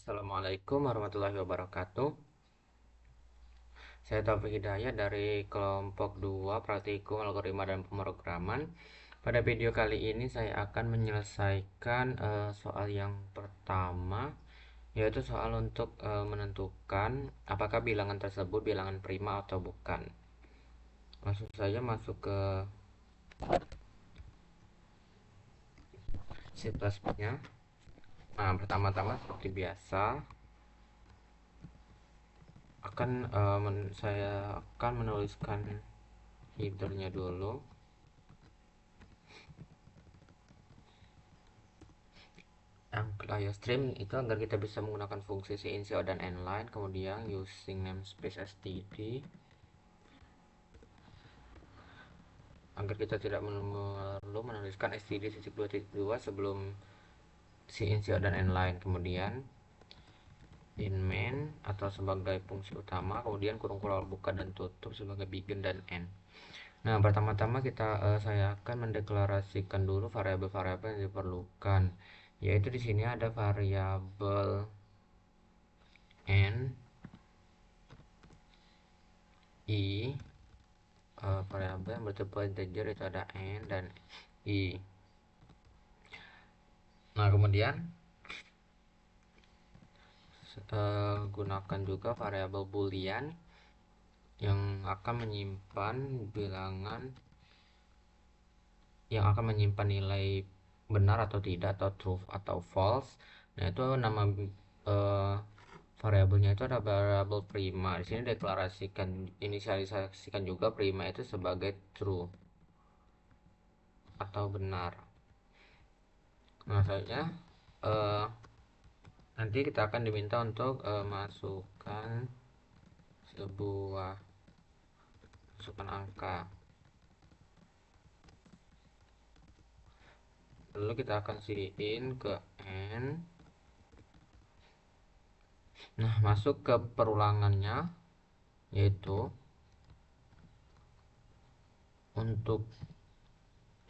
Assalamualaikum warahmatullahi wabarakatuh. Saya Taufik Hidayat dari kelompok 2 Praktikum Algoritma dan Pemrograman. Pada video kali ini saya akan menyelesaikan soal yang pertama, yaitu soal untuk menentukan apakah bilangan tersebut bilangan prima atau bukan. Langsung saja masuk ke C++-nya. Nah, pertama-tama seperti biasa saya akan menuliskan headernya dulu. Stream itu agar kita bisa menggunakan fungsi inco dan inline, kemudian using namespace std agar kita tidak perlu menuliskan std 2.2 sebelum inco dan inline, kemudian in main atau sebagai fungsi utama, kemudian kurung kurung buka dan tutup sebagai begin dan end. Nah, pertama-tama saya akan mendeklarasikan dulu variabel-variabel yang diperlukan, yaitu di sini ada variabel n, i, variabel yang bertipe integer itu ada n dan i. Nah, kemudian gunakan juga variabel boolean yang akan menyimpan bilangan yang akan menyimpan nilai benar atau tidak, atau true atau false. Nah, itu nama variabelnya itu ada variabel prima. Di sini deklarasikan, inisialisasikan juga prima itu sebagai true atau benar. Nah, saja nanti kita akan diminta untuk masukkan angka, lalu kita akan cin ke n. Nah, masuk ke perulangannya, yaitu untuk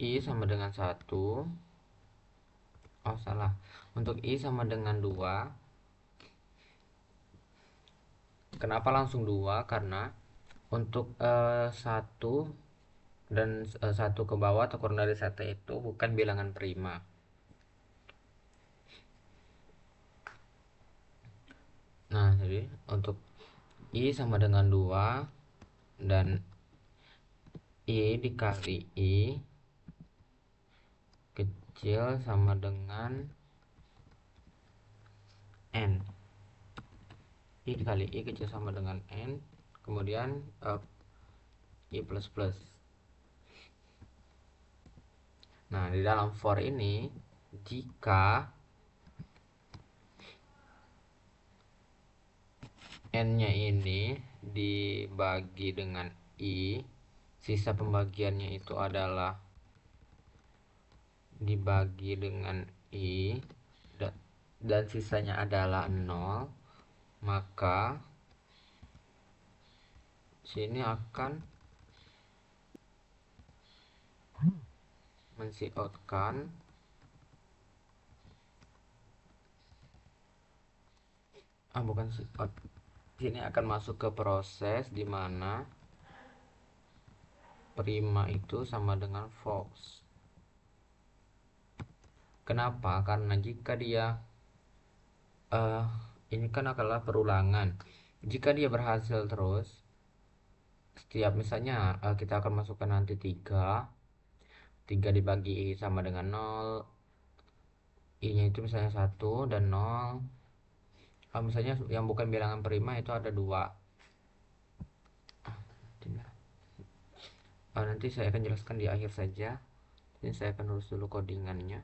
i sama dengan 1, oh salah, untuk i sama dengan 2. Kenapa langsung 2? Karena untuk 1 dan 1 ke bawah atau kurang dari 1 itu bukan bilangan prima. Nah, jadi untuk i sama dengan 2 dan i dikali i kecil sama dengan n. I dikali i kecil sama dengan n, kemudian i plus plus. Nah, di dalam for ini, jika n-nya ini dibagi dengan i, sisa pembagiannya itu adalah dibagi dengan i, dan sisanya adalah 0, maka sini akan men-coutkan bukan cout, sini akan masuk ke proses di mana prima itu sama dengan false. Kenapa? Karena jika dia ini kan adalah perulangan. Jika dia berhasil terus, setiap misalnya kita akan masukkan nanti 3 dibagi i sama dengan 0, i nya itu misalnya 1 dan 0. Misalnya yang bukan bilangan prima itu ada 2. Nanti saya akan jelaskan di akhir saja. Ini saya akan tulis dulu codingannya.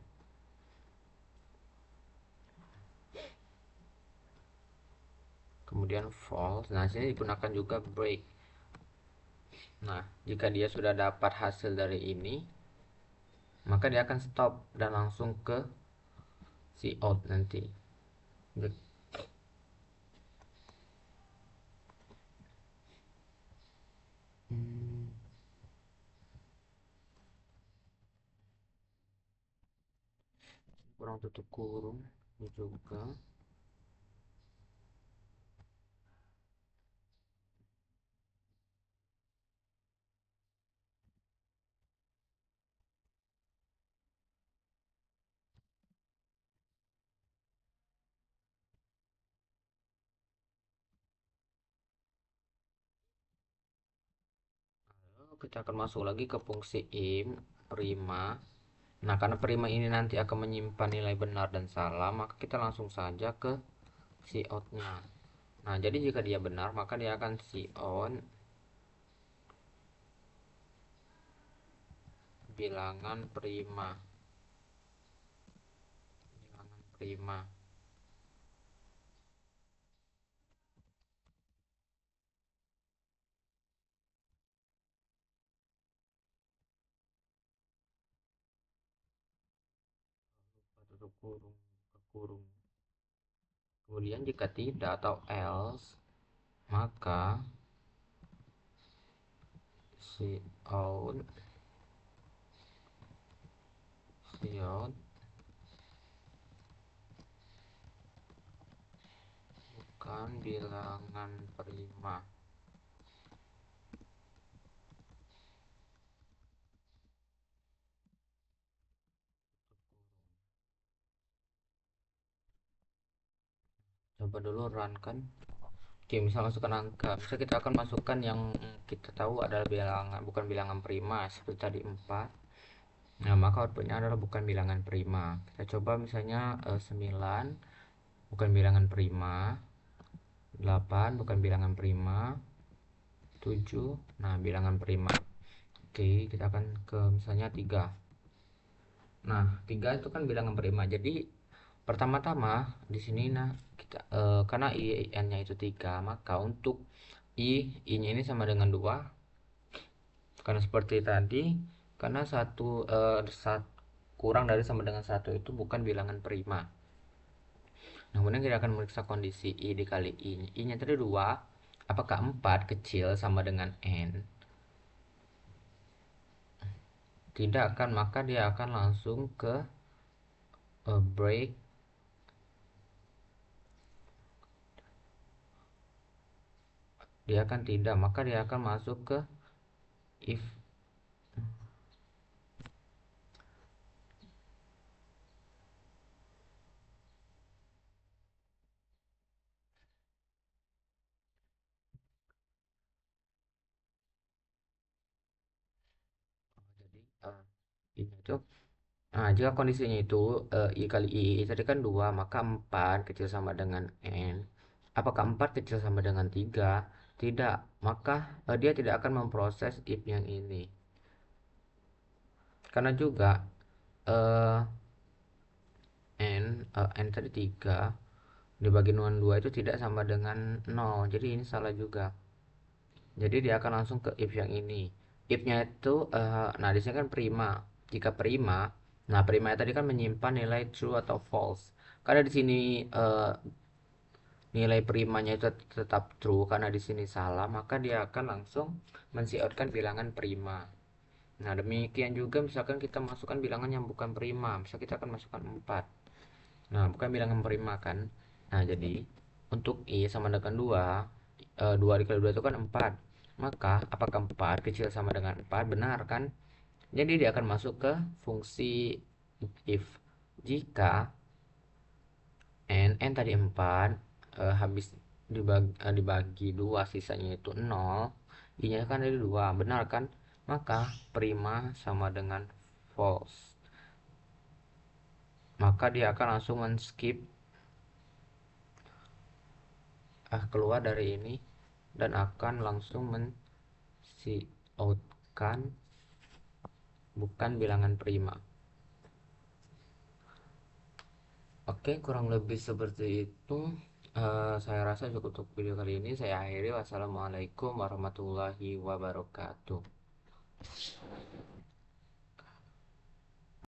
Kemudian false. Nah, sini digunakan juga break. Nah, jika dia sudah dapat hasil dari ini, maka dia akan stop dan langsung ke cout nanti. Kurang tutup kurung ini juga. kita akan masuk lagi ke fungsi in prima. Nah, karena prima ini nanti akan menyimpan nilai benar dan salah, maka kita langsung saja ke cout-nya. Nah, jadi jika dia benar, maka dia akan cout bilangan prima. Bilangan prima. Tutup kurung, ke kurung. Kemudian jika tidak atau else, maka cout cout bukan bilangan prima. Coba dulu run kan. Oke, misal masukkan angka. Bisa kita akan masukkan yang kita tahu adalah bilangan, bukan bilangan prima seperti tadi 4. Nah, maka outputnya adalah bukan bilangan prima. Kita coba misalnya 9 bukan bilangan prima, 8 bukan bilangan prima, 7 nah bilangan prima. Oke, kita akan ke misalnya 3. Nah, 3 itu kan bilangan prima. Jadi pertama-tama di sini nah kita karena n-nya itu 3, maka untuk i-nya ini sama dengan 2 karena seperti tadi, karena kurang dari sama dengan 1 itu bukan bilangan prima. Nah, kemudian kita akan memeriksa kondisi i dikali i-nya tadi 2, apakah 4 kecil sama dengan n? Tidak kan, maka dia akan langsung ke break. Dia akan tidak, maka dia akan masuk ke if. Jadi ini itu, nah jika kondisinya itu i kali i tadi kan 2, maka 4 kecil sama dengan n. Apakah 4 kecil sama dengan 3? Tidak, maka dia tidak akan memproses if yang ini. Karena juga eh, n tadi 3 dibagi dengan 2 itu tidak sama dengan 0. Jadi ini salah juga. Jadi dia akan langsung ke if yang ini. If-nya itu nah di sini kan prima. Jika prima, nah prima tadi kan menyimpan nilai true atau false. Karena di sini nilai primanya itu tetap true karena di sini salah, maka dia akan langsung men-coutkan bilangan prima. Nah, demikian juga misalkan kita masukkan bilangan yang bukan prima, misal kita akan masukkan 4. Nah, bukan bilangan prima kan. Nah, jadi untuk i sama dengan 2, 2 dikali 2 itu kan 4. Maka apakah 4 kecil sama dengan 4? Benar kan? Jadi dia akan masuk ke fungsi if. Jika n tadi 4 habis dibagi 2 sisanya itu 0, i-nya kan dari 2, benar kan? Maka prima sama dengan false. Maka dia akan langsung men-skip keluar dari ini dan akan langsung men-coutkan bukan bilangan prima. Oke, kurang lebih seperti itu. Saya rasa cukup untuk video kali ini. Saya akhiri. Wassalamualaikum warahmatullahi wabarakatuh.